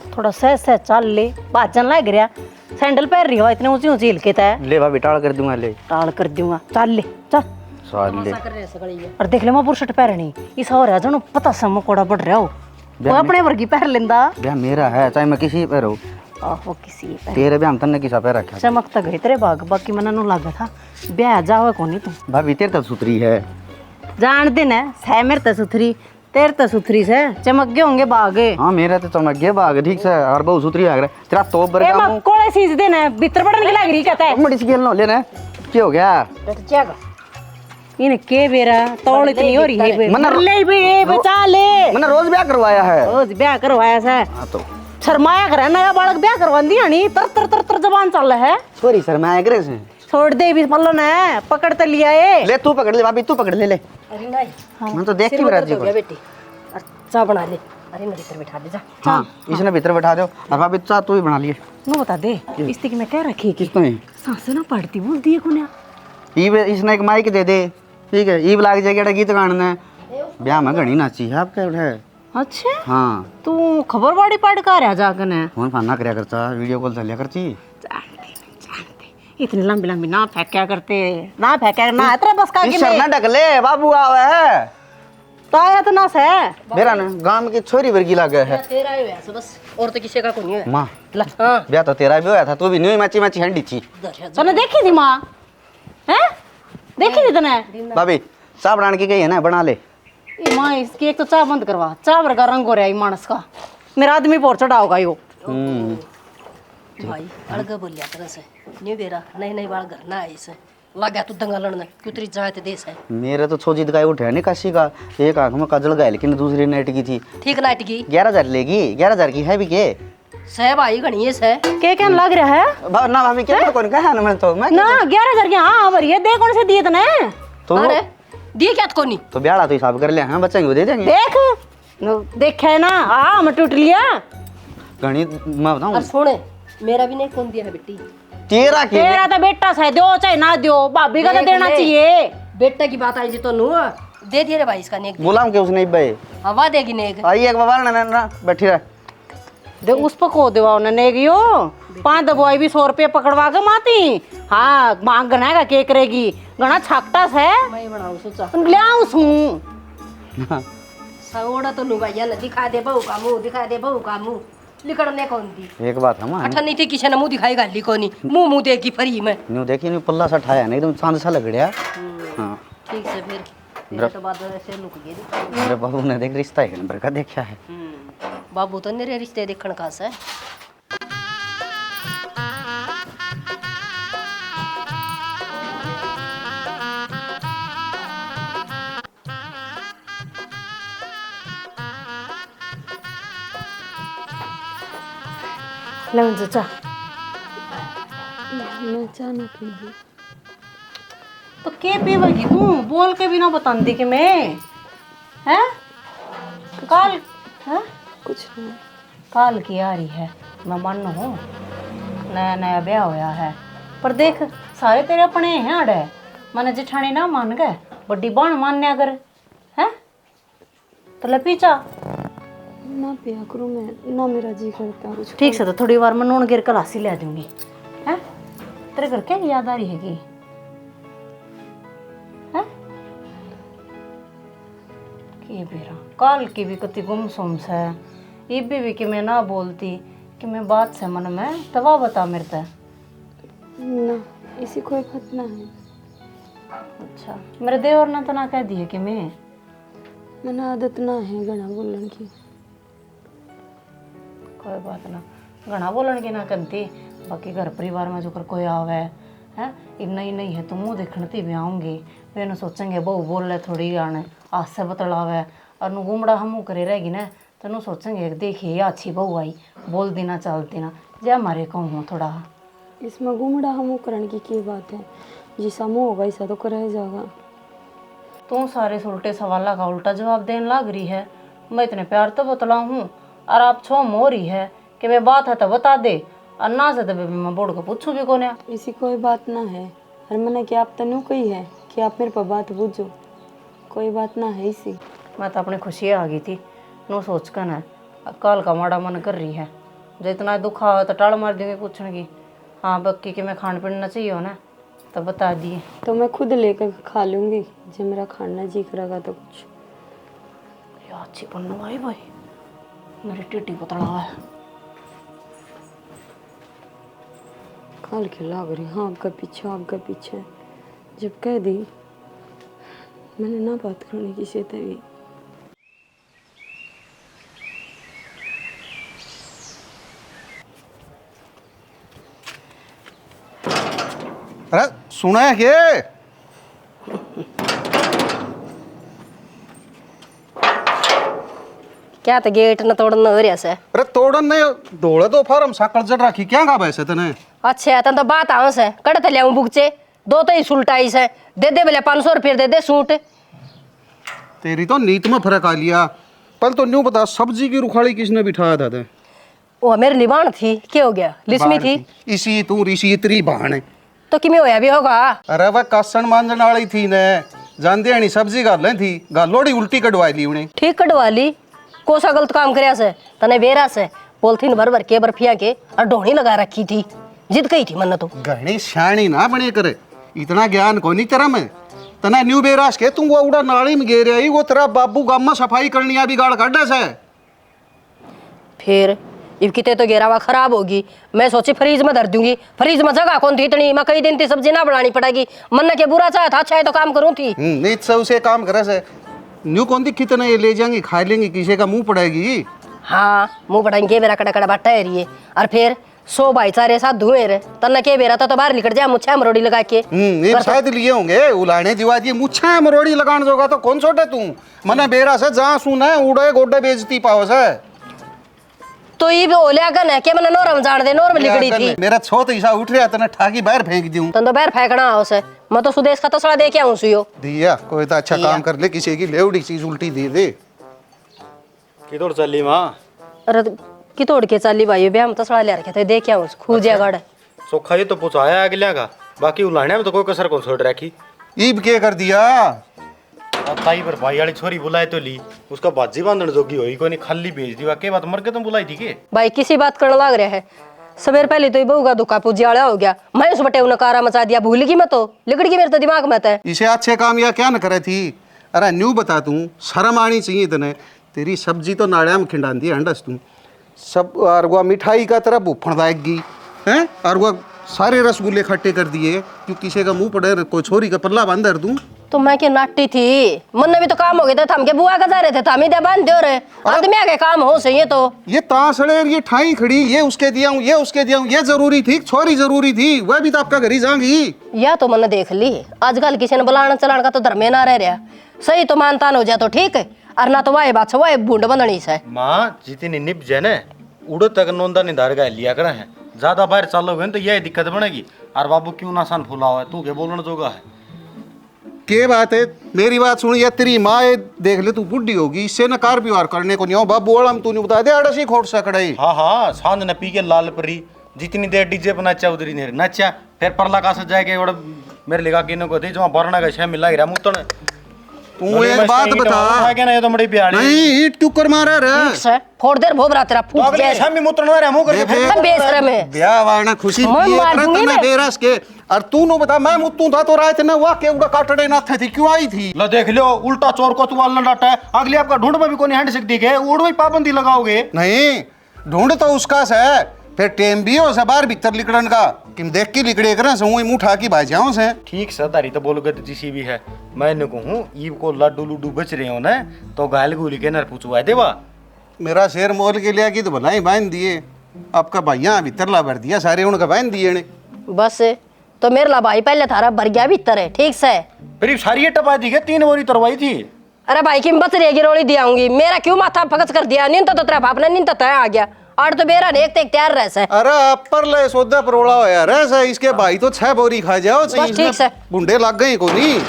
थोड़ा सह सह चल ले, भाजन लग रहा। सैंडल पहन रही हो इतने ऊंची ऊंची हिल के तय। ले भाभी टाल कर दूंगा, ले टाल कर दूंगा, चल ले चल। साल ले और देख ले मैं बुरशट पहननी इस हो रहा जनो पता सब कोड़ा बढ़ रहा हो। वो अपने वर्गी पहन लेंदा। ब्याह मेरा है, चाहे मैं किसी पे रहूं। आहो किसी पे तेरे ब्याह में तन्ने किसा पे रखा। चमकता गई तेरे बाग, बाकी मना नु लगा था ब्याह जावे कोनी तू। भाभी तेरे तो सुथरी है। जान दे ना सह मेरे तो सुथरी, तेरे तो सुथरी से चमक गए होंगे बाग। हाँ मेरा तो चमक गया बाग, ठीक से और बहुत सुथरी लग रहा है तेरा तो ए मैं कोले सीज देना भीतर पड़न की लग रही कहता है। बड़ी स्केल नो लेना क्या हो गया इन के बेरा तौड़ इतनी हो रही है मना ले भी बचा ले। मैंने रोज ब्याह करवाया है। रोज ब्याह करवाया सा। हाँ तो शर्माया करे नया बालक ब्याह करवा दी हनी तर तर तर तर जबान चल रहा है। सॉरी सर मैं एग्रेस है। छोड़ दे भी पल्लो ना पकड़ तो लिया है। ले तू पकड़ ले भाभी, तू पकड़ ले ले। अरे नहीं मैं तो देख के राजी को। बेटी चाय बना ले। अरे मेरे भीतर बिठा दे जा। हाँ इसने भीतर बैठा दो और भाभी चाह तू ही बना लिए। नो बता दे इस की मैं कह रखी किस तो है सांसें ना पड़ती बोल दिए कोने। इसने एक माइक दे दे, ठीक है ईब लाग जाएगा गीत गाने ब्याह में घनी नाची है आपके है। अच्छा हाँ तू खबर वाड़ी पढ़ कर आ जाकर फोन फान ना करया करता, वीडियो कॉल चलिया करती। इतनी लंबी लंबी ना फेंका करते ना फेंका ना इतना बस का इस ना ढक ले बाबू आवे है तो आया तो ना से मेरा ना गांव की छोरी वर्गी लागे है। तेरा ही है बस और तो किसी का को नहीं है। माँ हाँ ब्याह तो तेरा भी होया था, तू भी न्यू मैची मैची हंडी थी। तूने देखी थी माँ हैं देखी थी तूने। भाभी चाय बनाने की कही है ना, बना ले। ये माँ इसकी एक तो चाय बंद करवा, चाय वर्गा रंग हो रहा है मानस का। मेरा आदमी पोर चढ़ाओगा यो। भाई अलग बोलिया तरह से न्यू बेरा नहीं नहीं बाल घर ना ऐसे लगा तू दंगा लड़ना कुतरी जाते देश है। मेरे तो छोजी दिखाई उठे नहीं काशी का, एक आंख में काजल गए लेकिन दूसरी नेट की थी। ठीक नाइट की 11,000 लेगी, 11,000 की है भी के सह भाई घनी से के कहने लग रहा है ना भाभी क्या तो कौन कहा ना मैं तो मैं ना 11,000 की। हाँ भरी है दे कौन से दिए तने तो अरे दिए क्या को नहीं तो ब्याह तो हिसाब कर लिया। हाँ बच्चा वो दे देंगे। देख देखे ना हाँ मैं टूट लिया घनी मैं बताऊं और सुने मेरा भी नहीं कौन दिया है बेटी तेरा के तेरा तो बेटा से दो चाहे ना दो भाभी का तो देना चाहिए। बेटा की बात आई जी तो नू दे दिए रे भाई इसका नेक गुलाम के उसने भाई हवा देगी नेक आई एक बाबा ना बैठी रह दे उस पर को देवा उन्होंने गियो 5 दबोई भी 100 रुपये पकड़वा के माती। हाँ मांग गना का के करेगी गना छाकटा से मैं बनाऊं सोचा ले उसू सौड़ा तो नू भैया न दिखा दे बहू का मुंह दिखा दे बहू का मुंह लिकड़ने कौन दी एक बात है मां अठन नहीं थी किसी ने मुंह दिखाई गाली कोनी मुंह देगी फरी में न्यू देखी न्यू पल्ला सा ठाया नहीं एकदम चांद सा लग रहा। हाँ ठीक से फिर तेरे तो बाद ऐसे लुक गई मेरे बाबू ने देख रिश्ता है नंबर का देखा है। बाबू तो मेरे रिश्ते देखण का से ले चाचा मैं चाह ना पीऊँ तो के पीवेगी तू बोल के भी ना बताती कि मैं हैं काल हैं कुछ नहीं। काल की आ रही है मैं मन हूँ नया नया ब्याह होया है पर देख सारे तेरे अपने हैं अड़े मैंने जेठानी ना मान गए बड़ी बहन मानने अगर हैं तो ले पीछा ना पिया करूँ मैं ना मेरा जी करता कुछ। ठीक से तो थोड़ी बार मैं नून गिर कलासी ले दूंगी हैं तेरे घर क्या याद आ रही हैगी हैं के बेरा काल की भी कति गुमसुम से ये भी कि मैं ना बोलती कि मैं बात से मन में तवा बता मेरे ते ना इसी कोई बात ना है। अच्छा मेरे देवर ने तो ना कह दिए कि मैं आदत ना है घना बोलन की। कोई बात ना घना बोलन की ना करती बाकी घर परिवार में जो कर कोई आवे है इतना ही नहीं है तो मुँह देखने भी आऊँगी वे सोचेंगे बहू बोल रहे थोड़ी आने आज से बतलावे और नू घूमड़ा हम करे रहेगी ना तो नू सोचेंगे देखिए ये अच्छी बहू आई बोल देना चल देना जे हमारे कहूँ थोड़ा इसमें घूमड़ा हम करण की बात है जिसा मुँह होगा ऐसा तो कर जाएगा। तू सारे उल्टे सवाल का उल्टा जवाब देने लग रही है। मैं इतने प्यार तो बतलाऊँ हूँ और आप छो हो रही है कि मैं बात है तो बता दे और ना से तो मैं बोर्ड को पूछूँ भी कौन है। इसी कोई बात ना है हर मैंने क्या आप तनु कही है कि आप मेरे पर बात बूझो कोई बात ना है इसी। मैं तो अपनी खुशी आ गई थी नो सोच कर ना कल का माड़ा मन कर रही है जो इतना दुख आवा तो टाल मार देंगे पूछने की। हाँ बाकी कि मैं खान पीना चाहिए हो ना तो बता दिए। तो मैं खुद लेकर खा लूँगी जब मेरा खाना जी करेगा तो कुछ। ये अच्छी बनने भाई भाई मेरी टिड्डी पतला है। काल के लाग रही हाँ आगे पीछे जब कह दी मैंने ना बात करने की से तभी। अरे सुना है क्या? क्या तो गेट न तोड़ना हो रहा से। अरे तोड़न नहीं डोले तो फार्म साकल जड़ रखी क्या गा वैसे तने? अच्छा तन तो बात आऊं से कड़े तो लियाऊं बुकचे दो तो ही सुलटाई से दे दे बोले 500 रुपये दे दे सूट। तेरी तो नीत में फर्क आ लिया। पल तो न्यू बता सब्जी की रुखाड़ी किसने बिठाया था ते? वो मेरी निबाण थी क्या हो गया लिस्मी थी इसी तू ऋषि तेरी बहन है। तो किमें होया भी होगा। अरे वह कासन मांजन वाली थी ने जानते नहीं सब्जी गाल थी गालोड़ी उल्टी कटवाई ली उन्हें। ठीक कटवा ली कोसा गलत काम करया से तने बेरा से पॉलिथीन भर भर के बर्फिया के और ढोनी लगा रखी थी जिद कही थी मन तो। गहनी श्याणी ना बने करे इतना ज्ञान को नहीं तेरा में तना न्यू बेरास के तू वो उड़ा नाली में गिर आई वो तेरा बाबू गाम में सफाई करनी आ बिगाड़ काटे से। फिर इब किते तो गेरावा खराब होगी मैं सोची फ्रीज में धर दूंगी फ्रीज में जगह कौन थी इतनी मैं कई दिन थी सब्जी ना बनानी पड़ेगी मन के बुरा चाहे था अच्छा है तो काम करूँ थी। नहीं से उसे काम करे से न्यू कौन दी कितना ये ले जाएंगी खा लेंगी किसी का मुंह पड़ेगी। हाँ मुंह पड़ेंगे मेरा कड़ा कड़ा बाटा है रही और फिर 100 भाईचारे साथ धुएं रे तन्ना के बेरा तो बाहर निकल जाए मुच्छा मरोड़ी लगा के। ये शायद लिए होंगे उलाने दिवा दिए मुच्छा मरोड़ी लगाने जोगा तो कौन छोटे तू मने बेरा से जहाँ सुना उड़े गोडे बेचती पाओ से। तो ये बोलिया गन है कि मैंने नोरम जान दे नोरम लिकड़ी थी मेरा छोट ईसा उठ रहा तने ठाकी बाहर फेंक दूं तन तो बाहर फेंकना आओ से मैं तो सुदेश का तसड़ा दे के आऊं सुयो दिया कोई तो अच्छा काम कर ले किसी की लेवड़ी चीज उल्टी दे दे। किधर चली माँ? अरे की तोड़ के चली भाई ब्याह में तसड़ा ले रखे थे दे के आऊं खूजिया गड़ सोखा ये तो पूछाया अगलिया का बाकी उलाने में तो कोई कसर कौन छोड़ रखी। ईब के कर दिया ताई पर भाई वाली छोरी बुलाए तो ली उसका बाजी बांधन जोगी होई कोई नहीं खाली भेज दी वाकई बात मर के तुम बुलाई थी के भाई किसी बात करने लग रहे है सवेर पहले तो बहू का दुखा पूजियाड़ा हो गया मैं उस बटे नकारा मचा दिया भूल गई मैं तो लिकड़ गई मेरे तो दिमाग में था। इसे अच्छे काम या क्या न करे थी। अरे न्यू बता तू शर्म आनी चाहिए तने तेरी सब्जी तो नाड़िया में खिंडान दी हंडस तू सब और वो मिठाई का तरह भूफण दाएगी हैं और वो सारे रसगुल्ले खट्टे कर दिए क्यों किसी का मुंह पड़े कोई छोरी का पल्ला बांध दर दूं। तो मैं क्या नाटी थी मन भी तो काम हो गया था हम के बुआ का जा रहे थे था दे बांध दो रे आदमी आगे काम हो सही है तो ये तासड़े ये ठाई खड़ी ये उसके दिया हूँ ये उसके दिया हूँ ये जरूरी थी छोरी जरूरी थी वह भी तो आपका घर ही जाएंगी। या तो मन देख ली आजकल किसी ने बुलाना चलाने का तो धर्मे ना रह रहा सही तो मानतान हो जाए तो ठीक है और ना तो वाह बात वाह बूंद बंदनी से माँ जितनी निप जाए ना उड़ो तक नोंदा निधार गा लिया करा है ज्यादा बाहर चलोगे तो यही दिक्कत बनेगी। और बाबू क्यों ना सान फूला हुआ है तू क्या बोलना जोगा है के बात है मेरी बात सुन या तेरी माँ देख ले तू बुढ़ी होगी इससे न कार व्यवहार करने को नहीं हो बाबू वाला तू नहीं बता दे अड़सी खोट सा कड़ाई। हाँ हाँ सांझ न पी के लाल परी जितनी देर डीजे पर नाचा उधरी नहीं नाचा फिर परला का जाएगा और मेरे लिखा कि को थे जो बरना का छह मिला गिरा मुतन तू एक बात बता क्या ना तो बड़ी प्यारी नहीं ईट क्यों कर मारा रे फोड़ देर भोबरा तेरा तो फूट अगले गया शाम में मुतन रहा मुंह करके हम बेशरम है ब्याह वाला खुशी मैं पिए मार करे दूंगी तने मैं। बेरस के और तू नो बता मैं मुत्तू था तो रात ने वाह के उड़ा काटड़े ना थे थी क्यों आई थी। लो देख लो उल्टा चोर को तुवाल न डाटा है अगले आपका ढूंढ में भी कोई हैंड सकती है उड़ में पाबंदी लगाओगे नहीं ढूंढ तो उसका से फिर टेम भी हो से बाहर भीतर लिकड़न का किम देख के लिकड़े करे से मुंह उठा की भाजियाओं से ठीक सदारी तो बोलोगे तो जिसी भी है मैंने कहूँ ईब को लड्डू लुड्डू बच रहे हो ना तो गायल गुली के नर पूछवा देवा मेरा शेर मोल के लिया की तो भलाई बांध दिए आपका भैया भीतर ला भर दिया सारे उनका बांध दिए ने बस तो मेरे ला भाई पहले थारा भर गया भीतर है ठीक से फिर सारी टपा दी के 3 बोरी तरवाई थी। अरे भाई की बच रहेगी रोड़ी दियाऊंगी मेरा क्यों माथा फकस कर दिया नींद तो तेरा बाप ने नींद तो तय आ गया और तो बेरा ने एक तैयार रह से अरे अपर ले सौदा परोड़ा हो यार ऐसा इसके भाई तो 6 बोरी खा जाओ बस ठीक से बुंडे लग गए को नहीं।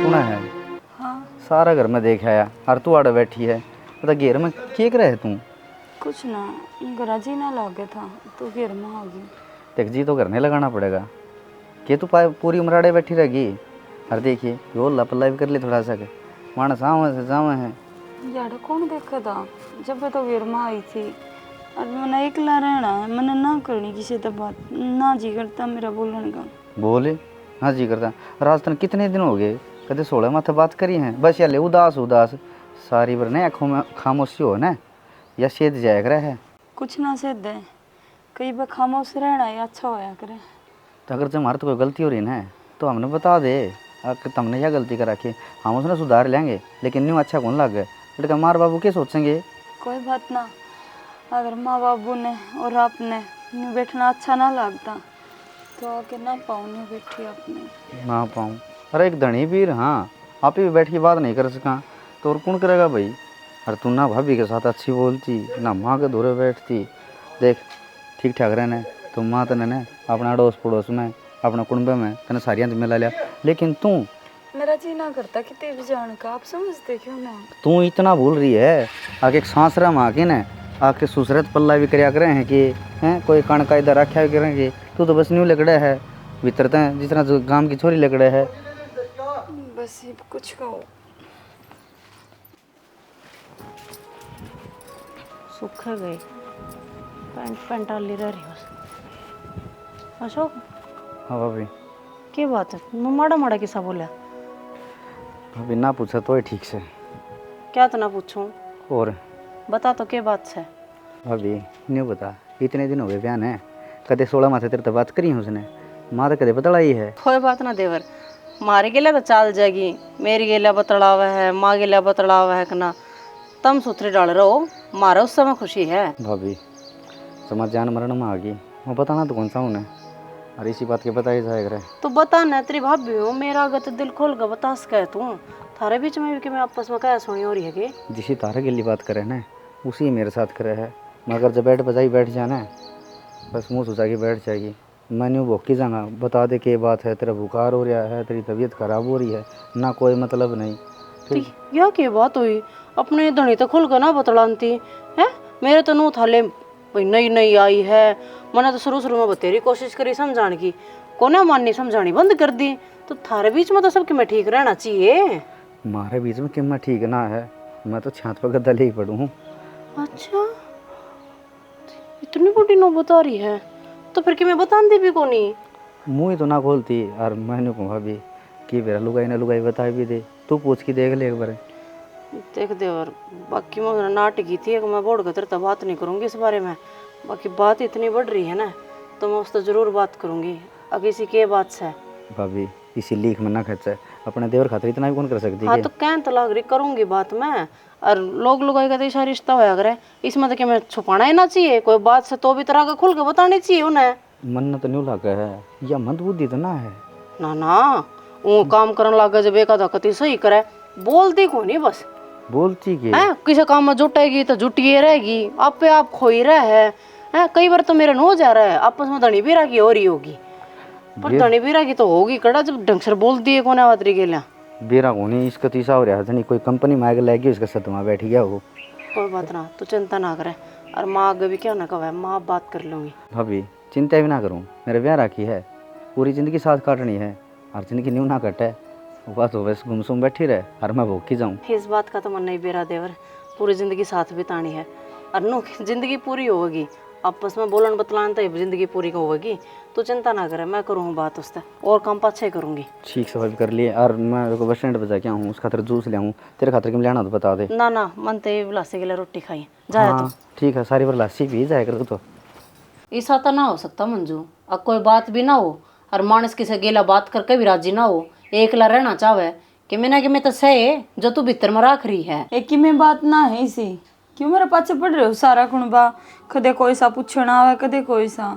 सुना है सारा घर में देख आया हर तू आड़े बैठी है पता घेर में के रहे तू कुछ ना गराजी ना लागे था तो फिर में आ गई देख जी तो घर नहीं लगाना पड़ेगा कि तू पूरी उमराड़े बैठी रहेगी। और देखिए यो लपल्ला भी कर ले थोड़ा सा के मानस आवे से जावे है। यार कौन देखा था जब तो वीर माँ आई थी और मैंने एकला रहना है, मैंने ना करनी किसी से बात, ना जी करता मेरा बोलने का। बोले हाँ जी करता। राजस्थान कितने दिन हो गए कदे 16 माथे बात करी है। बस यार उदास उदास सारी बार नहीं आँखों में खामोशी हो ना या सेध जाया करे है। कुछ ना से दे कई बार खामोश रहना है अच्छा होया करे। तो अगर जब हमारे तो कोई गलती हो रही ना तो हमने बता दे अगर तुमने क्या गलती कर रखी हम उसने सुधार लेंगे। लेकिन न्यू अच्छा कौन लग गए लड़का मार बाबू क्या सोचेंगे। कोई बात ना, अगर माँ बाबू ने और आपने यूँ बैठना अच्छा ना लगता तो आके ना पाऊँ यूँ बैठी आपने ना पाऊँ। अरे एक धनी वीर हाँ आप ही बैठ के बात नहीं कर सका तो और कौन करेगा भाई। अरे तू ना भाभी के साथ अच्छी बोलती ना माँ के दूरे बैठती। देख ठीक ठाक रहना तो माँ तने ने अपना अड़ोस पड़ोस में अपने कुंबे में तने सारियाँ मिला लिया। लेकिन तू मेरा जी ना करता कि तेरी जान का, आप समझते क्यों ना। तू इतना भूल रही है आगे एक सांसरा माँ के न आके सुसरत पल्ला भी करया करे हैं कि हैं कोई कण का इधर रखा भी करेंगे। तू तो बस न्यू लकड़े है भीतर हैं जिस तरह जो गांव की छोरी लकड़े है। बस ये कुछ कहो। सूख गई पैंट पैंटाली रह रही बस। अशोक हाँ भाभी। क्या बात है, मैं माड़ा माड़ा किसा बोला? भाभी ना पूछा तो ठीक से। क्या तो ना पूछूं, और बता तो क्या बात है। भाभी न्यू बता इतने दिन हो गए बयान है कदे 16 माथे तेरे तो बात करी है उसने माँ तो कदे बतलाई है। कोई बात ना देवर, मारे गेला तो चाल जाएगी, मेरी गेला बतड़ावा है, माँ गेला बतड़ावा है ना, तम सूत्री डाल रहो मारा उस समय खुशी है। भाभी समाज जान मरण में आ गई मैं बताना तो कौन सा हूँ और इसी बात के बताई जाएगा। तो बता ना, तेरी भाभी हूँ, मेरा अगर तो दिल खोल कर बता सके तू। थारे बीच में भी कि मैं आपस में क्या सुनी हो रही है कि जिसी तारे के लिए बात करे ना उसी मेरे साथ करे है। मगर जब बैठ बजाई बैठ जाना बस मुँह सुझा के बैठ जाएगी। मैं न्यू भोग की जाऊँगा बता दे के बात है तेरा बुखार हो रहा है तेरी तबीयत खराब हो रही है ना कोई मतलब नहीं। तो यह क्या बात हुई, अपने धनी तो खुल कर ना बतलाती है। मेरे तो नू थाले भाई नई नई आई है, मैंने तो शुरू शुरू में बतेरी कोशिश करी समझाने की, कोने माननी समझानी बंद कर दी। तो थारे बीच में तो सबके मैं ठीक रहना चाहिए। हमारे बीच में कि मैं ठीक ना है मैं तो छात पर गद्दा ले ही पड़ू हूँ। अच्छा इतनी बड़ी नो बता रही है तो फिर कि मैं बताती भी कोनी। मुँह ही तो ना खोलती और मैंने कहूँ भाभी कि मेरा लुगाई ना लुगाई बता भी दे तू पूछ के देख ले एक बार। देख दे, और बाकी मैं नाटकी थी कि मैं बोर्ड का तेरे बात नहीं करूँगी इस बारे में। बाकी बात इतनी बढ़ रही है ना तो मैं उस तो जरूर बात करूँगी। अगर इसी के बात से भाभी इसी लीक में ना खर्चा अपने देवर खातिर इतना भी कौन कर सकती हाँ है। तो कहन तो लग रही करूँगी बात मैं। और लोग लुगाई का तो ऐसा रिश्ता होया करे इसमें तो क्या मैं छुपाना ही ना चाहिए कोई बात से, तो भी तरह का खुल के बतानी चाहिए उन्हें। मन तो न्यू लगा है या मंद बुद्धि तो ना है। ना ना वो काम करने लगा जब एक आधा कति सही करे बोलती को नहीं बस बोलती के है। किसी काम में जुटेगी तो जुटिए रहेगी, आप पे आप खोई रहा है। कई बार तो मेरे नो जा रहा है आपस में धनी बीरा की हो रही होगी, पर धनी बीरा की तो होगी कड़ा जब ढंग से बोलती है कोने बातरी के लिए। बेरा होनी इसका तीसरा हो रहा है कोई कंपनी में आगे लगी उसका सतमा बैठ गया वो। कोई बात ना तू चिंता ना करे, और माँ आगे भी क्या ना कहे, माँ बात कर लूंगी। भाभी चिंता भी ना करूँ मेरे ब्याह राखी है पूरी ज़िंदगी साथ काटनी है और ज़िंदगी न्यू ना कटे बस हो बस गुमसुम बैठी रहे और मैं भूख की जाऊँ। इस बात का तो मन नहीं बेरा देवर, पूरी जिंदगी साथ बितानी है और नो जिंदगी पूरी होगी आपस में बोलन बतलान तो जिंदगी पूरी होगी। तो चिंता ना करे मैं करूँ बात उससे और काम पाछे करूँगी। ठीक से कर लिए और मैं बस स्टैंड पर जाके आऊँ उस खातर जूस ले आऊँ तेरे खातर कि लेना तो बता दे। ना ना मन ते बुलासे के लिए रोटी खाई जाए हाँ ठीक है सारी बार लासी भी जाए कर तो। ऐसा तो ना हो सकता मंजू, अब कोई बात भी ना हो और मानस किसे गेला बात करके भी राजी ना हो, एकला रहना चाहे कि मैं तो सहे जो तू भीतर में राख रही है। एक ही में बात ना है इसी क्यों मेरे पाछे पड़ रहे हो सारा कुणबा, कदे कोई सा पूछना आवे कदे कोई सा,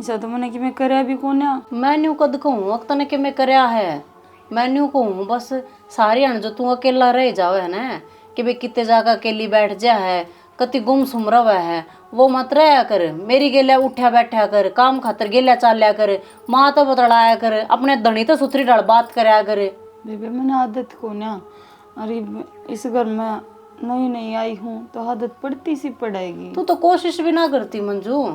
ऐसा तो मैंने कि मैं करया भी कोन्या। मैं न्यू कद कहूँ वक्त ने कि मैं करया है, मैं न्यू कहूँ बस सारी अण जो तू अकेला रह जावे है ना कि भाई कितने जाकर अकेली बैठ जा है कति गुमसुम रवे है वो मत रहा कर। मेरी गेल्या उठा बैठा कर, काम खातर गेल्या चाल्या कर, माँ तो बतलाया कर, अपने धनी तो सुथरी डाल बात कराया करे। बेबे मैंने आदत कोन्या, अरे इस घर में नई नई आई हूँ तो आदत पड़ती सी पड़ेगी। तू तो कोशिश भी ना करती मंजू,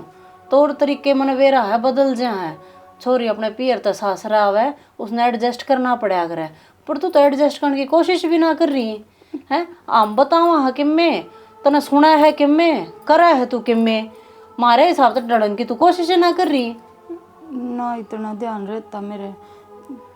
तौर तरीके मन वेरा है बदल जा है। छोरी अपने पियर तो सासरा आवे उसने एडजस्ट करना पड़ा करे, पर तू तो एडजस्ट करने की कोशिश भी ना कर रही है। आम बतावा है किम में तने सुना है किम में करा है तू किम में, मारे हिसाब से डरन की तू कोशिश ना कर रही। ना इतना ध्यान रहता मेरे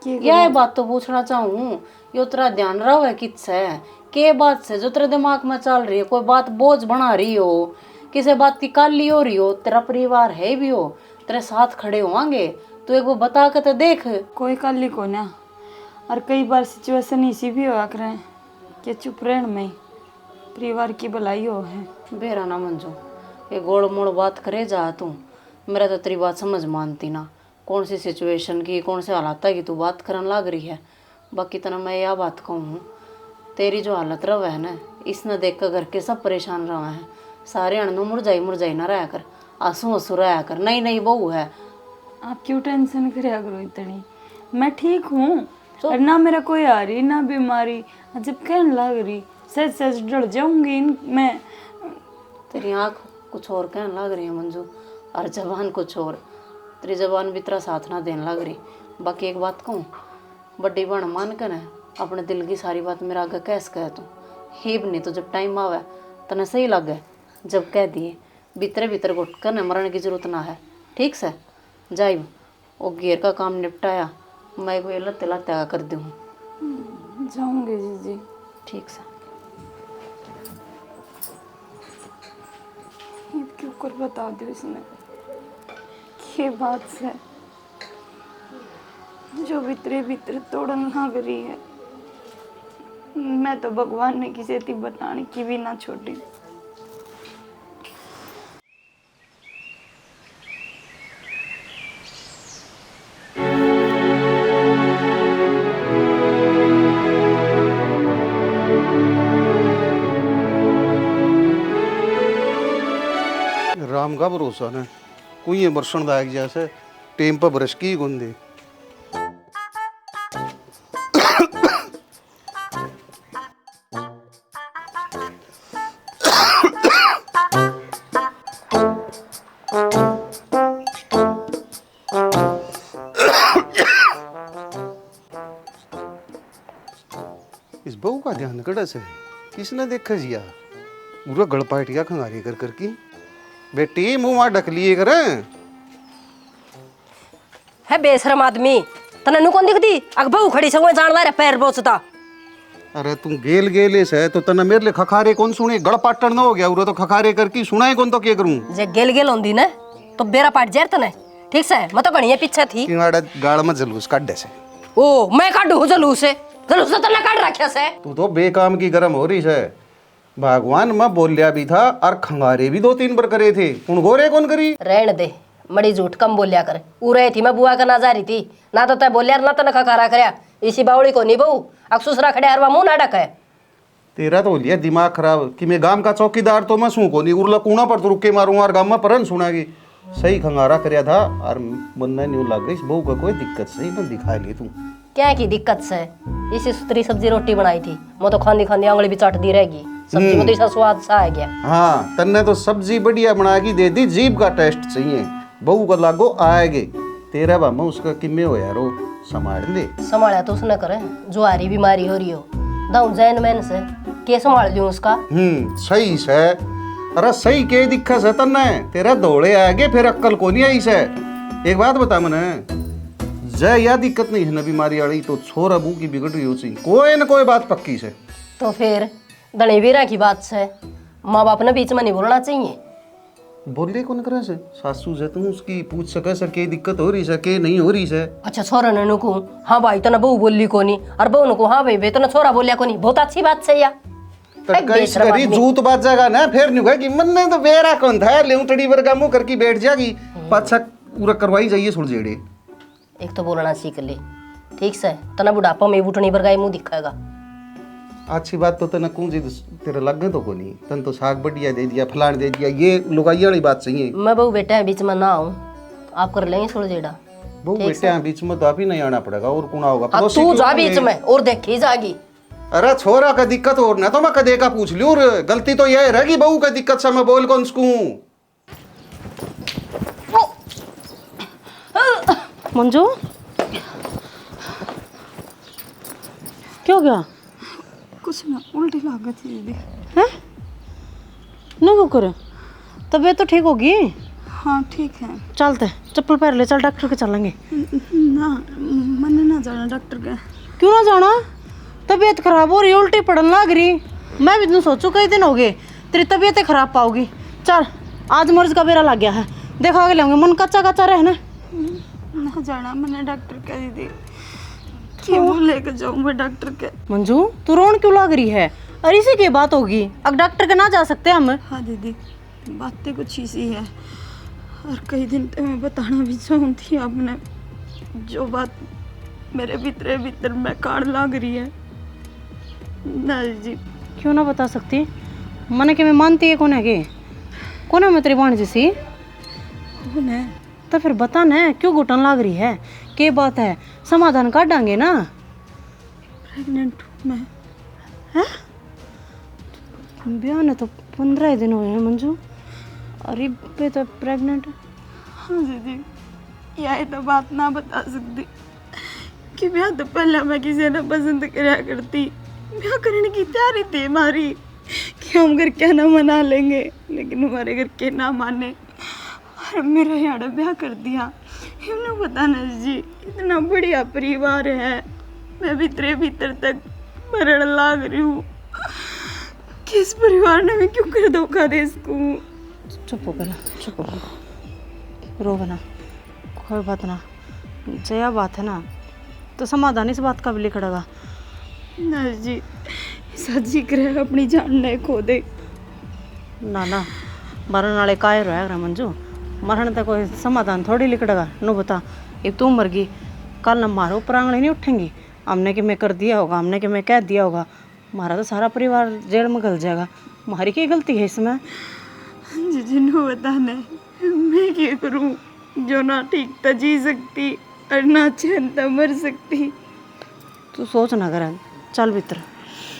कि यह बात तो पूछना चाहूँ, यो तेरा ध्यान रहा है किससे के बात से जो तेरे दिमाग में चल रही है, कोई बात बोझ बना रही हो, किसी बात की काली हो रही हो, तेरा परिवार है भी हो, तेरे साथ खड़े होंगे, तो एक वो बता के तो देख। कोई काली को ना, और कई बार सिचुएशन इसी भी हुआ करें कि चुप रहने में परिवार की भलाई हो है। बेरा ना मंजू, ये गोड़ मोड़ बात करे जा तू, मेरा तो तेरी बात समझ मानती ना, कौन सी सिचुएशन की कौन से हालात की तू बात करने लग रही है। बाकी तना मैं यह बात कहूँ, तेरी जो हालत रहा है ना, इसने देख कर घर के सब परेशान रहा है, सारे अणनु मुरझाई ना रहा कर, आंसू आंसू रहा कर, नई नई बहू है। आप क्यों टेंशन कराया करो इतनी, मैं ठीक हूँ और ना मेरा कोई आ रही ना बीमारी, जब कहने लग रही सच सच डर जाऊंगी मैं। तेरी आँख कुछ और कहने लग रही है मंजू, और जबान कुछ और, तेरी जबान भी तेरा साथ ना देने लग रही। बाकी एक बात कहूँ, बड्डी बहन मान कर है अपने दिल की सारी बात मेरा आगे कैसे कह तू, हेब नहीं तो जब टाइम आवे तने सही लगे जब कह दिए, भीतर भीतर घुट कर मरने की जरूरत ना है, ठीक से जाई वो घेर का काम निपटाया, मैं कोई लत्ते लत्ते कर दूँ। जाऊंगी जीजी। ठीक से क्यों कर बता दो इसने ये बात से जो भीतरे भीतर तोड़न लग रही है, मैं तो भगवान ने किसी थी बताने की भी ना छोड़ी। राम का भरोसा ने कोई ये बरसन दायक जैसे टेम पर बरस की गुंदे। इस बहू का ध्यान कड़ा से किसने देखा जिया, पूरा गड़पाटिया खंगारी कर कर की बेटी मुंह वहां ढक लिए कर। है बेशरम आदमी, तने नु कौन दिखती अगबू खड़ी से जान वारे पैर बोचता। अरे तू गेल गेले से तो तना मेरे लिए खखारे कौन सुने, गड़पाटन ना हो गया उरे तो खखारे कर की सुनाए कौन तो क्या करूं। जे गेल गेल होंदी ना तो बेरा पाट जाए तने, ठीक से मैं तो गणिया पीछे थी। किंगाड़ा गाड़ में जलूस काट दे से। ओ मैं काटू जलूस से, जलूस तो तने काट रखा से। तू तो बेकाम की गरम हो रही है। भगवान मैं बोलिया भी था और खंगारे भी 2-3 बार करे थे, उन गोरे कौन करी। रहन दे, मड़ी झूठ कम बोलिया कर, उरे थी मैं बुआ का ना जा रही थी ना, तो तय बोलिया ना तने खखारा करया, इसी बावड़ी को नहीं बहू अक्सुसरा खड़े हरवा मुंह ना ढक है। तेरा तो लिया दिमाग खराब कि मैं गांव का चौकीदार तो मैं सू को नहीं, उरला कूणा पर तो रुके मारूं और गांव में परन सुनागी। सही खंगारा करया था और बनना नहीं लग गई, इस बहू का कोई दिक्कत सही ना दिखा लिए तू। क्या की दिक्कत से, इसी सुतरी सब्जी रोटी बनाई थी, मैं तो खांदी खांदी आंगली भी चाट दी रहेगी, सब्जी में तो इसका स्वाद सा आ गया। हाँ तन्ने तो सब्जी बढ़िया बना के दे दी, जीभ का टेस्ट चाहिए, बहू का लागो आएगे। तेरा बामा उसका किम्मे हो यारो, संभाल दे। संभाला तो उसने करे, जो आ रही बीमारी हो रही हो दाऊ जैन मैन से के संभाल लूं उसका। सही से। अरे सही के दिक्कत है तन्ने, तेरा दौड़े आएगे फिर अक्कल को नहीं आई से। एक बात बता मने, जय या दिक्कत नहीं है ना बीमारी वाली तो छोरा बू की बिगड़ रही हो सी, कोई न कोई बात पक्की से। तो फिर धनी वीरा की बात से माँ बाप ने बीच में नहीं बोलना चाहिए। बोले कौन करे से, सासू से तुम उसकी पूछ सके सर के दिक्कत हो रही से के नहीं हो रही से। अच्छा छोरा ने नुकू हाँ भाई तना बहू बोली कोनी, और बहू नुकू हाँ भाई तना छोरा बोलिया कोनी, बहुत अच्छी बात से या कैसे करी जूत बात जाएगा ना, फिर नहीं कहे कि मन ने तो बेरा कौन था ले टड़ी वर्गा मुंह करके बैठ जाएगी, पाछा पूरा करवाई जाइए सुन जेड़े। एक तो बोलना सीख ले, ठीक से तना बुढ़ापा में उठनी बरगाई मुंह दिखाएगा। अच्छी बात तो तना कौन जी तेरे लगे तो को नहीं, तन तो साग बढ़िया दे दिया फलान दे दिया, ये लुगाई वाली बात चाहिए। मैं बहू बेटा है बीच में ना आऊँ, आप कर लेंगे छोड़ जेड़ा। वो बेटे हैं बीच में तो आप ही नहीं आना पड़ेगा, और कौन होगा तू जा बीच में और देखी जागी। अरे छोरा का दिक्कत और ना तो मैं कदे का पूछ लियो, गलती तो यह रहेगी बहू का दिक्कत से मैं बोल कौन सकूं। मंजू क्या हो गया? कुछ ना, उल्टी लागत थी दीदी। हैं? ना क्यों करे? तबीयत तो ठीक होगी। हाँ ठीक है। चलते चप्पल पहन ले, चल डॉक्टर के चलेंगे। ना मैंने ना जाना डॉक्टर के। क्यों ना जाना? तबीयत खराब हो रही, उल्टी पड़न लग रही। मैं भी तुम सोचू कई दिन हो गए तेरी तबीयत खराब पाओगी। चल आज मर्ज का बेरा लग गया है, देखा के लेंगे, मन कच्चा कच्चा रहना। ना जाना मैंने डॉक्टर के दीदी। क्यों लेकर जाऊँ मैं डॉक्टर के? मंजू तू रोन क्यों लग रही है? अरे इसी की बात होगी, अब डॉक्टर के ना जा सकते हम। हाँ दीदी, बातें कुछ इसी है और कई दिन तो मैं बताना भी चाहती आपने जो बात मेरे भीतर में काड़ लाग रही है ना जी। क्यों ना बता सकती? मन के मैं मानती है कौन है के? कौन है मैं तेरी बाण जैसी? कौन है? तो फिर बता ना क्यों घुटन लाग रही है, के बात है, समाधान काटांगे ना। प्रेग्नेंट हूँ मैं। ब्याह ने तो 15 दिन हुए हैं मंजू, अरे पे तो प्रेग्नेंट। हाँ दीदी, यह तो बात ना बता सकती कि ब्याह तो पहले मैं किसी ने पसंद कराया करती। ब्याह करने की तैयारी थी हमारी कि हम घर क्या ना मना लेंगे, लेकिन हमारे घर के ना माने और मेरा यहाँ ब्याह कर दिया। इन्हें पता ना जी, इतना बढ़िया परिवार है, मैं भीतर तक मरण लाग रही हूँ। किस परिवार ने मैं क्यों कर धोखा दे इसको? चुप हो गया, चुप हो गया, रो ना, कोई बात ना। जया बात है ना तो समाधान इस बात का भी लिखड़ेगा ना जी। सच्ची करे अपनी जान नहीं खो दे। ना ना, मरण वाले काय रहेगा मंजू, मरण तक कोई समाधान थोड़ी लिखड़ेगा। नो बता, अब तू मर गई, कल हम मारो ऊपर आंगले नहीं उठेंगी। हमने कि मैं कर दिया होगा, हमने कि मैं कह दिया होगा, हमारा तो सारा परिवार जेल में गल जाएगा। हमारी क्या गलती है इसमें? जिन्हों बताने मैं क्या करूं जो ना ठीक तो जी सकती और ना चैन तो मर सकती। तू सोच ना कर, चल भीतर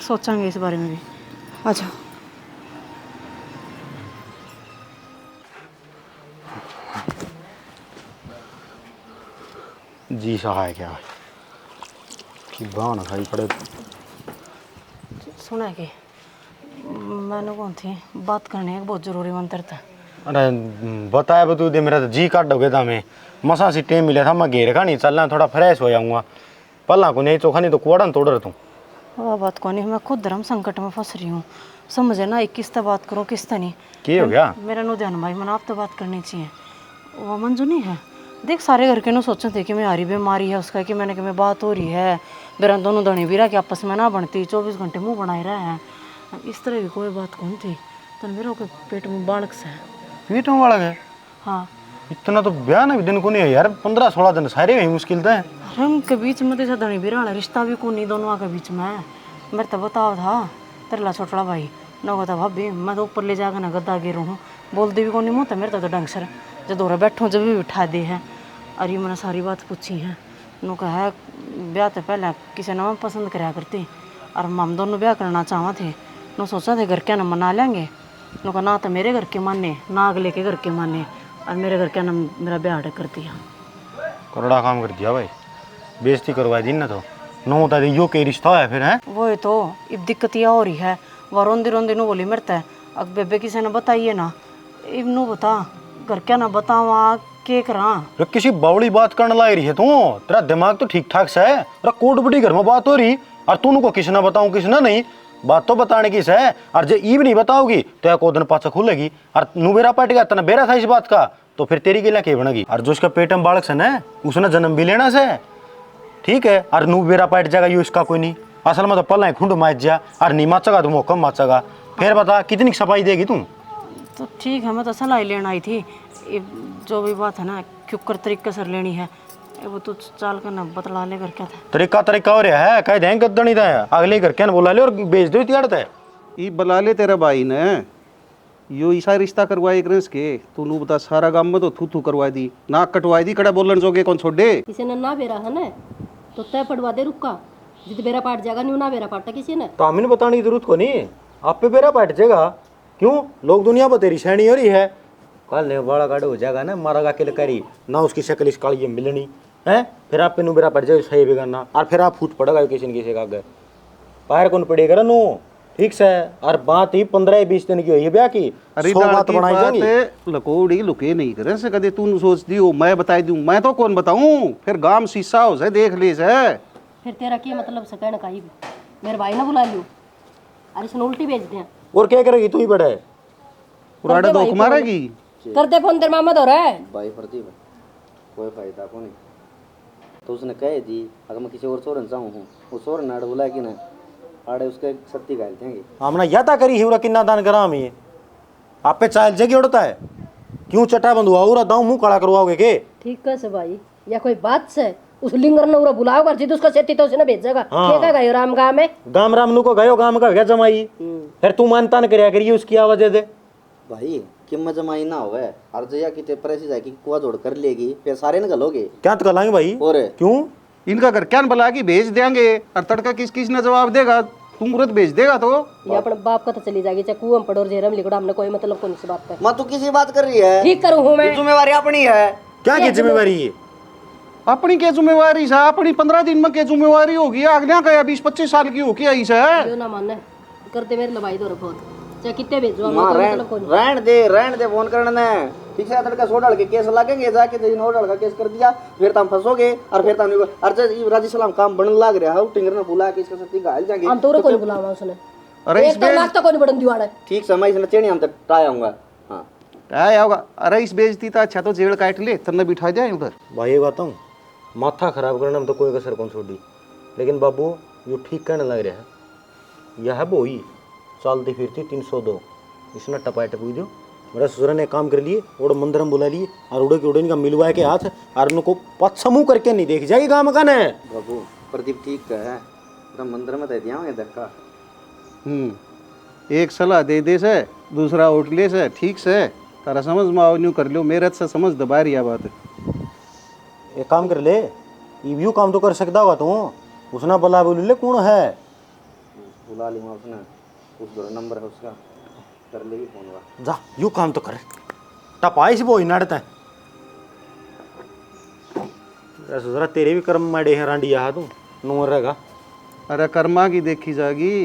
सोचांगे इस बारे में भी। अच्छा जी सहाय क्या कि बाण खाई पड़े। सुना कि मैंने कौन थी बात करने एक बहुत जरूरी मंत्र था। अरे बताया बतू दे, मेरा तो जी काट दोगे था। मैं मसा सी टेम मिला था, मैं घेर खा नहीं चलना, थोड़ा फ्रेश हो जाऊंगा। पल्ला को नहीं चोखा नहीं तो कुआड़न तोड़ रहा तू। वह बात को नहीं, मैं खुद धर्म संकट में फंस रही हूँ, समझे ना। किस तरह बात करूँ किस तरह नहीं। क्या हो गया? मेरा नो ध्यान भाई, मैंने आप तो बात करनी चाहिए। वो मंजू नहीं है, देख सारे घर के नो सोचे थे कि मैं हारी बीमारी है उसका, कि मैंने कि मैं बात हो रही है, मेरा दोनों धनी भी रहा कि आपस में ना बनती, 24 घंटे मुँह बनाए रहे हैं। इस तरह की कोई बात कौन थी। तो मेरे के पेट में बालक से है। पेट में बालक है? हाँ। इतना तो ब्याह ना भी दिन को नहीं है यार, 15-16 दिन सारे ही मुश्किल था। हम के बीच में तो धनी भी रहा, रिश्ता भी कौन नहीं दोनों के बीच में। मेरे तो बताओ था तेरा छोटा भाई ना कहता भाभी मैं तो ऊपर ले जाकर ना गद्दा गिर हूँ, बोलती भी कौन नहीं मुँह तो मेरे तो ढंग से जब दोरा बैठूँ जब भी बिठा दे है। अरे मैंने सारी बात पूछी है, नु कहा ब्याह तो पहले किसी ने पसंद कराया करती और हम दोनों ब्याह करना चाहवा थे। नु सोचा थे घर के ना मना लेंगे, नु कहा ना तो मेरे घर के माने ना अगले के घर के माने, और मेरे घर के ना मेरा ब्याह अटक कर दिया। करोड़ा काम कर दिया भाई, बेइज्जती करवाई दी ना। तो नो होता यो के रिश्ता है फिर है। वो तो अब दिक्कत यह हो रही है, वह रोंदी रोंदी नु बोली मरता है। अब बेबे किसी ने बताइए ना, अब नु बता घर क्या ना बतावा के करा। किसी बावड़ी बात करने लाई रही है तू, तेरा दिमाग तो ठीक ठाक से है। तेरा कोट बड़ी घर में बात हो रही और तू को किसी ना बताऊं किसी ना नहीं, बात तो बताने की है। और जे ई भी नहीं बताओगी तो या को दिन पाछा खुलेगी और नु बेरा पाट गया तना बेरा था इस बात का, तो फिर तेरी गिला के बनेगी। और जो उसका पेट में बालक से ना उसने जन्म भी लेना से ठीक है, और नु बेरा पाट जाएगा यू इसका कोई नहीं। असल में तो पल्ला खुंड माच जा और नहीं माचेगा तो कम माचेगा। फिर बता कितनी सफाई देगी तू? तो ठीक है, मैं तो सलाह लेना आई थी। जो भी बात है ना क्यों तरीके से लेनी है, वो तो चाल कर ना बतला ले कर क्या था। तरीका हो रहा है, कह दें गद्दनी था अगले घर क्या बोला ले और बेच दो तियाड़ता है। ये बुला ले तेरा भाई ने यो ईसा रिश्ता करवाए ग्रेस के, तू नु बता सारा गांव में तो थू करवा दी, नाक कटवाई दी, कड़ा बोलन जोगे कौन छोड़ दे। किसी ने ना बेरा है ना तो तय पड़वा दे रुका, जित बेरा पाट जाएगा नहीं ना बेरा पाटा किसी ने। तो हमें बताने की जरूरत को नहीं, आप पे बेरा पाट जाएगा। क्यों लोग दुनिया पर तेरी सैनी हो रही है, कल ने बड़ा गाड़ हो जाएगा ना, मारा गा के करी ना उसकी शक्ल इस काली मिलनी है फिर आप पे मेरा पड़ जाए सही भी करना और फिर आप फूट पड़ेगा किसी न किसी का आगे बाहर कौन पड़ेगा नु ठीक से और बात ही 15-20 दिन की हुई है ब्याह की 100 बात बनाई जाएगी लकोड़ी लुके नहीं करे से कदे तू सोच दी हो मैं बता दूं मैं तो कौन बताऊं फिर गांव शीशा हो से देख ले से फिर तेरा क्या मतलब से कहने का ही मेरे भाई ना बुला लियो अरे सुन उल्टी भेज दे और क्या करेगी तू ही बड़ा है पुराना दोख मारेगी कर दे फोन तेरे मामा तो रहा है भाई प्रदीप कोई फायदा को नहीं तो उसने कहे दी अगर मैं किसी और सोरन चाहूँ हूँ वो सोरन नाड़ बुला कि ना आड़े उसके सत्ती गाल देंगे हमने यादा करी ही किन्ना दान करा हम ये आप पे चाल जगी उड़ता है क्यों चटा बंधुआ उरा दाऊ मुंह काला करवाओगे के ठीक है से भाई या कोई बात से उस लिंगर ने उरा बुलाओ कर जिद उसका सेती तो उसने भेजेगा क्या गयो राम गांव में गाम राम नु को गयो गाम का गया जमाई फिर तू मानता न करया करिए उसकी आवाज दे भाई कि मैं जमाई ना होवे और जया की ते प्रेसी जाके कुआ जोड़ कर लेगी फिर सारे न गलोगे क्या तो लाएंगे भाई और क्यों इनका घर क्या बुला के भेज देंगे और तड़का किस किस ने जवाब देगा तू मुरत भेज देगा तो ये अपने बाप का तो चली जाएगी चाहे कुआं पड़ोर जेरम लिखड़ा हमने कोई मतलब कौन सी बात है मैं तू किसी बात कर रही है ठीक करूं हूं मैं जिम्मेवारी अपनी है क्या की जिम्मेवारी है अपनी क्या जिम्मेवारी सा अपनी 15 दिन में क्या जिम्मेवारी होगी अगले का 20-25 साल की होगी आई से जो ना माने करते मेरे लवाई दो बहुत चाहे कितने भेजो मां हमने मतलब कौन रहन दे फोन करने ने ठीक से लड़का सो डाल के केस लगेंगे जाके तो नो डाल का केस कर दिया फिर तुम फंसोगे और फिर तुम अर्ज राजी सलाम काम बनने लग रहा है टिंगर ने बुला के इसका सत्ती घायल जाएंगे हम तो कोई बुलावा उसने अरे एक तो लाख तो कोई बड़न दिवाड़ा ठीक समय इसने चेणी हम तक टाया होगा हां क्या होगा अरे इस बेइज्जती था अच्छा तो जेल काट ले तन्ने बिठा जाए उधर भाई ये बताऊं माथा खराब करने में तो कोई कसर कौन छोड़ी लेकिन बाबू यो ठीक कहने लग रहा है यह बोई चलती फिरती 302 इसने टपाए टपूई दो मेरा ससुर ने काम कर लिए और मंदिर में बुला लिए और उड़े के उड़े इनका मिलवाए के हाथ और उनको पछमू करके नहीं देखी जाएगी काम का ने बाबू प्रदीप ठीक है तो मंदिर में दे दिया हूं धक्का एक सलाह दे दे से दूसरा उठ ले से ठीक से तारा समझ में आओ न्यू कर लो मेरे से समझ दबा रही है बात एक काम कर ले ईव्यू काम तो कर सकता होगा तू उसने बोला बोल ले कौन है बुला ली मैं उसने उस दो नंबर है उसका कर लेगी फोन वा जा यू काम तो कर टपाई से बोई नड़ता है ससुरा तेरे भी कर्म माड़े हैं रांडी यहाँ तू नूर रहेगा अरे कर्मा की देखी जागी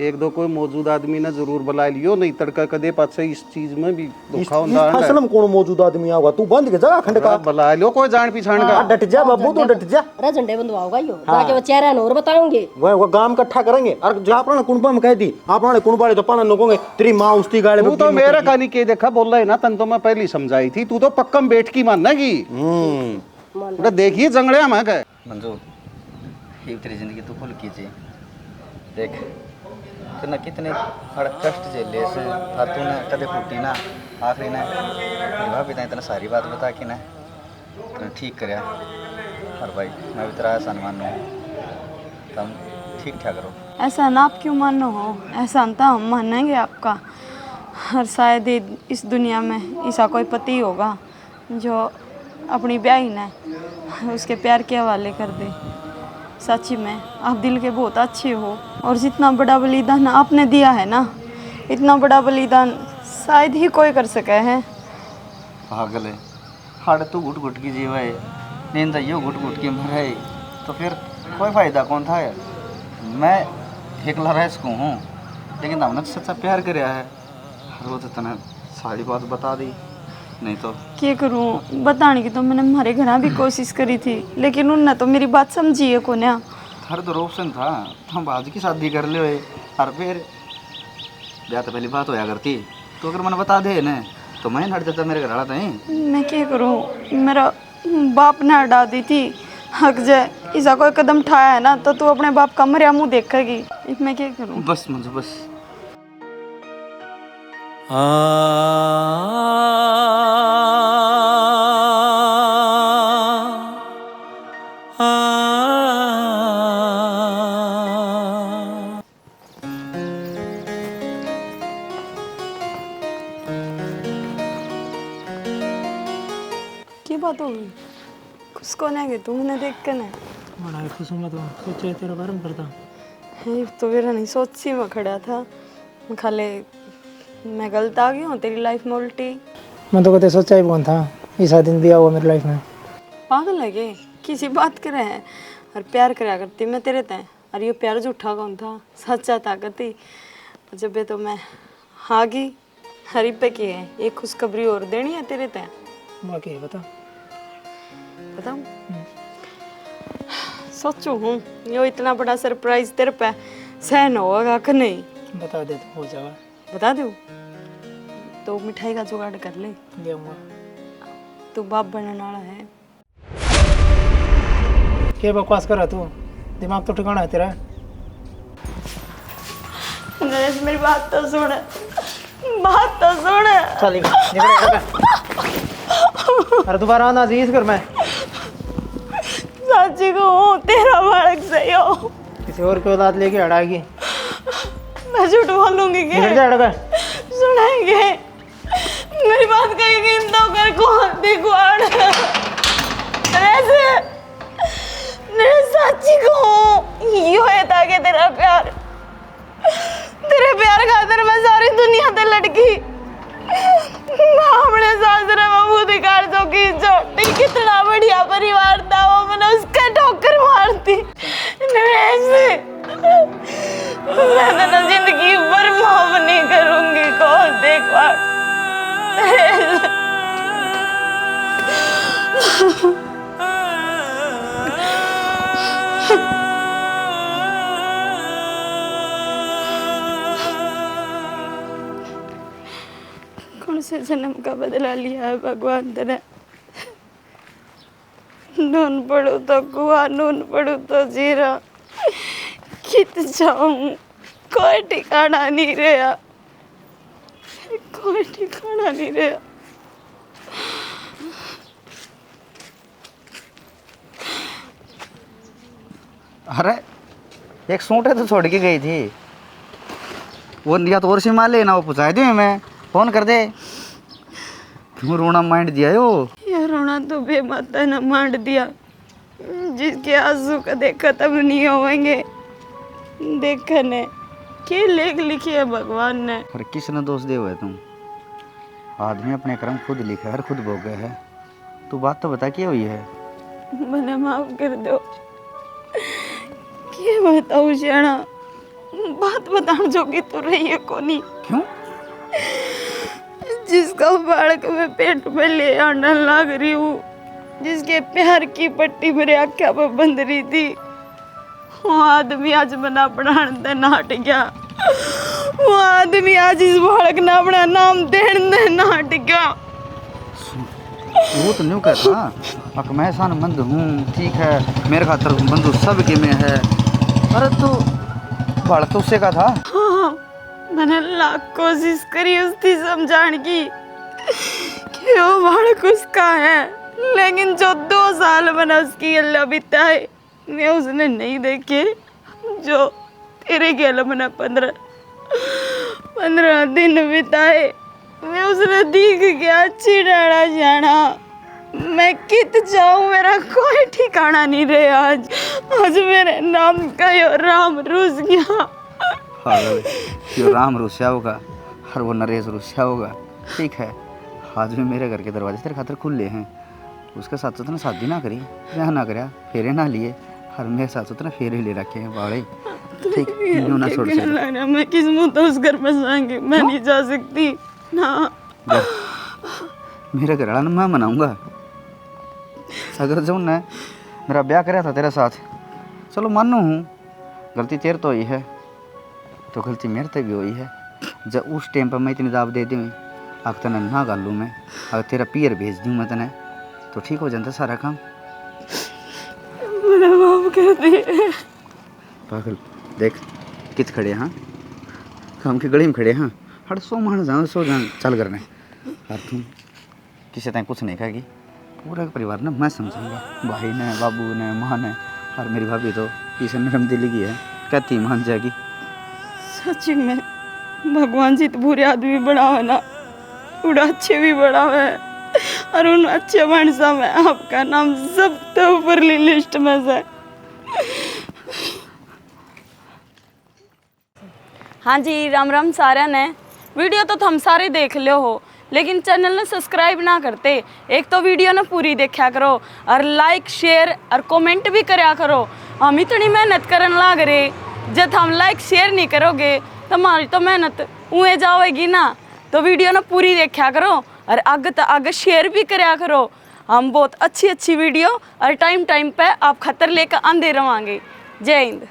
एक दो कोई मौजूद आदमी ने जरूर बुला लियो नहीं तड़का कदे पाछे इस चीज में भी धोखा होता है फसल में कौन मौजूद आदमी आगा तू बंद के जगह खंड का बुला लियो कोई जान पहचान का डट जा बाबू तू डट जा अरे झंडे बंधवाओगा यो जाके वो चेहरा और बताओगे वो गांव इकट्ठा करेंगे और जो आपने कुणबा में कह दी आपने कुणबाड़े तो पाना लोगोगे तेरी माँ उसकी गाड़ी तू तो मेरा कहानी के देखा बोल रहा है ना तन तो मैं पहले समझाई थी तू तो पक्कम बैठ की मानना की देखिए जंगड़े हम है मंजू ये तेरी जिंदगी तो खुल कीजिए देख तूने कितने बड़ा कष्ट झेले से और तूने कदे फूटी ना आखिरी ने भाभी ने इतना सारी बात बता के ना तूने ठीक कराया और भाई मैं भी तेरा एहसान मानू तुम ठीक ठाक करो ऐसा ना आप क्यों मानो हो एहसान तो हम मानेंगे आपका और शायद ही इस दुनिया में ऐसा कोई पति होगा जो अपनी ब्याही ने उसके प्यार के हवाले कर दे सच्ची में आप दिल के बहुत अच्छे हो और जितना बड़ा बलिदान आपने दिया है ना इतना बड़ा बलिदान शायद ही कोई कर सके है पागल है हाड़ तू घुट घुट की जीव है नींद यो घुट घुट के मर है तो फिर कोई फायदा कौन था यार मैं एकला रह सकूँ हूँ लेकिन हमने तो सच्चा प्यार कराया है वो तो तने सारी बात बता दी नहीं तो क्या करूं बताने की तो मैंने हमारे घर भी कोशिश करी थी लेकिन उनने तो मेरी बात समझी है को ना हर तो ऑप्शन था हम आज की शादी कर ले और फिर ब्याह तो पहली बात होया करती तो अगर मैंने बता दे ना तो मैं हट जाता मेरे घर वाला नहीं मैं क्या करूं मेरा बाप ने हटा दी थी हक जाए ऐसा कोई कदम उठाया है ना तो तू अपने बाप का मरिया मुँह देखेगी मैं क्या करूं बस मुझे बस क्या बात होगी कुछ को नहीं तू मैंने देख कर ना बड़ा खुश हूँ मैं तो सोचे तेरा बारे में करता है तो मेरा नहीं सोची में खड़ा था खाले मैं गलत आ गई हूँ तेरी लाइफ में उल्टी मैं तो कते सोचा ही कौन था ऐसा दिन भी हुआ मेरी लाइफ में पागल लगे किसी बात करे है और प्यार करा करती मैं तेरे तय। और ये प्यार झूठा कौन था, सच्चा ताकत ही। जब भी तो मैं हागी हरी पे की है, एक खुशखबरी और देनी है तेरे तय। बाकी है बता। बताऊं? सोचू हूँ यो इतना बड़ा सरप्राइज तेरे पे सहन होगा कि नहीं। बता दे तो हो जाएगा। बता दूँ? तो मिठाई का जुगाड़ कर ले। देऊंगा। तू बाप बनने वाला है। क्या बकवास कर रहा तू? दिमाग तो ठिकाना है तेरा। नरेश मेरी बात तो सुन, बात तो सुन। चल अरे दोबारा आना अजीज कर। मैं साची को हूँ तेरा बालक सही हो। किसी और की औलाद लेके हटाएगी। मैं झूठ बोलूंगी कि निकल जा। सुनाएंगे मेरी बात कहेगी इन तो कर को दिखवाड़। नरेश साची को हूँ यो है ताकि तेरा प्यार, तेरे प्यार खातर मैं सारी दुनिया ते लड़की अपने सासरे में मुंह दिखार चौकी छोटी। कितना बढ़िया परिवार था वो, मैंने उसका ठोकर मारती। नरेश मैं तो जिंदगी भर माफ नहीं करूंगी कौन देखवा। कौन से जन्म का बदला लिया है भगवान तेने। नून पड़ू तो कुआ, नून पड़ू तो जीरा। कित जाऊं कोई ठिकाना नहीं रहा, कोई ठिकाना नहीं रहा। अरे एक सूट है तो छोड़ के गई थी वो, या तो और सिमा लेना वो पहुँचा दे। मैं फोन कर दे। क्यों रोना माइंड दिया यो? ये रोना तो बेमाता ने मांड दिया, जिसके आंसू कदे खत्म नहीं होंगे। देखने के लेख लिखी है भगवान ने। अरे किसने दोष दे हुए तुम? आदमी अपने कर्म खुद लिखा है, खुद भोगे है। तू बात तो बता क्या हुई है? मैंने माफ कर दो। क्या बताऊं श्याणा, बात बताने जोगी तो रही है कोनी। क्यों? जिसका बालक मैं पेट में ले आने लग रही हूँ, जिसके प्यार की पट्टी मेरे आँखों पर बंध रही थी, वो आदमी आज बना बनाने दे नाट गया। वो आदमी आज इस बालक ना अपना नाम देने दे नाट गया। वो तो न्यू कहता अक मैं एहसान मंद हूँ, ठीक है मेरे खातर बंधु सब के में है। अरे तू बाल तो उससे का था। हाँ, मैंने लाख कोशिश करी उसकी समझाने की कि वो बालक उसका है, लेकिन जो 2 साल मैंने उसकी गल्ला बिताए मैं उसने नहीं देखे। जो तेरे गल मैंने 15 दिन बिताए मैं उसने दिख गया चिड़ाड़ा जाना। मैं कित जाऊं, मेरा कोई ठिकाना नहीं रहा। आज मेरे नाम का यो राम रूस गया। पागल, यो राम रुस्या होगा और वो नरेश रुस्या होगा। ठीक है, आज भी मेरे घर के दरवाजे तेरे खातर खुले हैं। उसके साथ तो तूने शादी ना करी, ब्याह ना करा, फेरे ना लिए, और मेरे साथ तो तूने फेरे ले रखे हैं बाड़े। ठीक, यूं ना छोड़ सकता। मैं किस मुंह तो उस घर में जाएंगे, मैं नहीं जा सकती ना। मेरे घर वाला मैं मनाऊंगा। अगर जो ने मेरा ब्याह कराया था तेरे साथ, चलो मानू हूँ गलती तेरे तो हुई है, तो गलती मेरे से भी हुई है। जब उस टाइम पर मैं इतनी दाव दे दूँ, अगर तने ना गालू मैं, अगर तेरा पियर भेज दूँ मैं तने, तो ठीक हो जाता सारा काम। मेरा माफ कर दे। पागल देख कित खड़े हाँ, काम की गली में खड़े हाँ। हट सो मान जाओ, सो जान चल करने। और तुम किसी तक कुछ नहीं कहेगी, पूरे परिवार ने मैं समझाऊंगा। भाई ने, बाबू ने, माँ ने, और मेरी भाभी तो इसे नरम दिली की है, कहती मान जाएगी। सच्ची में भगवान जी तो बुरे आदमी बनावे ना, थोड़ा अच्छे भी बनावे, और उन अच्छे मानसा में आपका नाम सबसे ऊपरली लिस्ट में से। हाँ जी, राम राम सारे ने। वीडियो तो थम सारे देख लो हो, लेकिन चैनल ने सब्सक्राइब ना करते। एक तो वीडियो ना पूरी देखा करो और लाइक शेयर और कमेंट भी करया करो। हम इतनी मेहनत करन लाग रहे, जब हम लाइक शेयर नहीं करोगे तो हमारी तो मेहनत उए जाएगी ना। तो वीडियो ना पूरी देखा करो और आगे तो आगे शेयर भी करया करो। हम बहुत अच्छी अच्छी वीडियो और टाइम पे आप खतर लेकर आंदे रवांगे। जय हिंद।